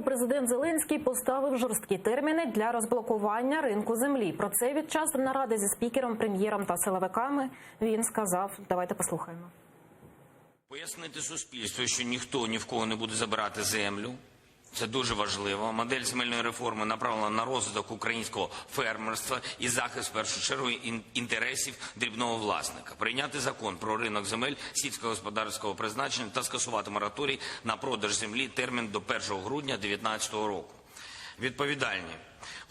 Президент Зеленський поставив жорсткі терміни для розблокування ринку землі. Про це під час наради зі спікером, прем'єром та силовиками він сказав. Давайте послухаємо. Пояснити суспільству, що ніхто ні в кого не буде забирати землю. Це дуже важливо. Модель земельної реформи направлена на розвиток українського фермерства і захист, в першу чергу, інтересів дрібного власника. Прийняти закон про ринок земель сільськогосподарського призначення та скасувати мораторій на продаж землі термін до 1 грудня 2019 року. Відповідальні.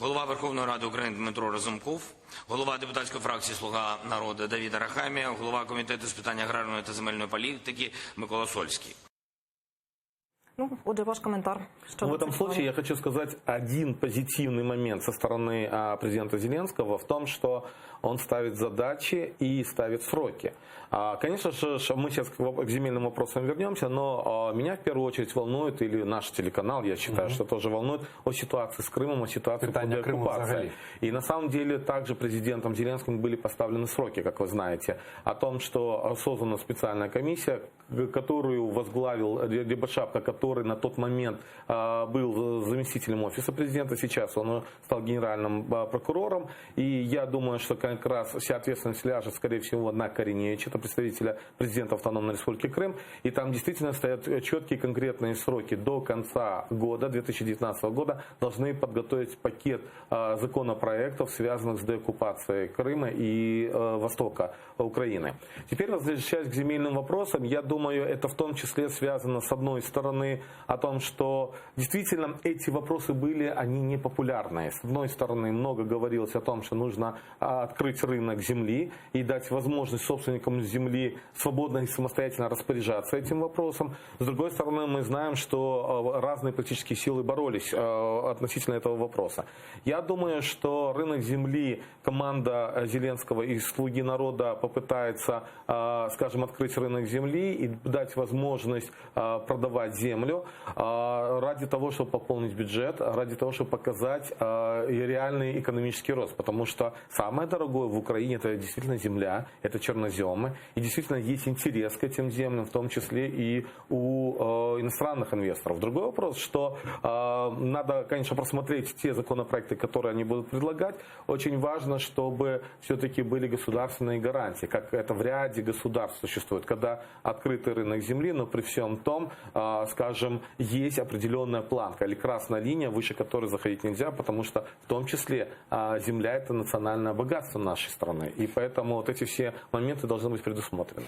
Голова Верховної Ради України Дмитро Разумков, голова депутатської фракції «Слуга народу» Давид Арахамія, голова Комітету з питань аграрної та земельної політики Микола Сольський. Ну, отже, ваш комментарий. В этом случае я хочу сказать один позитивный момент со стороны президента Зеленского в том, что он ставит задачи и ставит сроки. Конечно же, мы сейчас к земельным вопросам вернемся, но меня в первую очередь волнует, или наш телеканал, я считаю, что тоже волнует, о ситуации с Крымом, о ситуации под оккупацией. И на самом деле также президентом Зеленским были поставлены сроки, как вы знаете, о том, что создана специальная комиссия, которую возглавил Рябошапка, который на тот момент был заместителем офиса президента, сейчас он стал генеральным прокурором. И я думаю, что как раз вся ответственность ляжет, скорее всего, на Коринеевича, это представителя президента Автономной Республики Крым. И там действительно стоят четкие конкретные сроки. До конца года, 2019 года, должны подготовить пакет законопроектов, связанных с деоккупацией Крыма и востока Украины. Теперь, возвращаясь к земельным вопросам, я думаю, это в том числе связано, с одной стороны, о том, что действительно эти вопросы были, они непопулярные. С одной стороны, много говорилось о том, что нужно открыть рынок земли и дать возможность собственникам земли свободно и самостоятельно распоряжаться этим вопросом. С другой стороны, мы знаем, что разные политические силы боролись относительно этого вопроса. Я думаю, что рынок земли, команда Зеленского и «Слуги народа» попытается, скажем, открыть рынок земли и дать возможность продавать землю ради того, чтобы пополнить бюджет, ради того, чтобы показать реальный экономический рост. Потому что самое дорогое в Украине это действительно земля, это черноземы. И действительно есть интерес к этим землям, в том числе и у иностранных инвесторов. Другой вопрос, что надо, конечно, просмотреть те законопроекты, которые они будут предлагать. Очень важно, чтобы все-таки были государственные гарантии, как это в ряде государств существует, когда открытый рынок земли, но при всем том, скажем, есть определенная планка или красная линия, выше которой заходить нельзя, потому что в том числе земля – это национальное богатство нашей страны. И поэтому вот эти все моменты должны быть предусмотрены.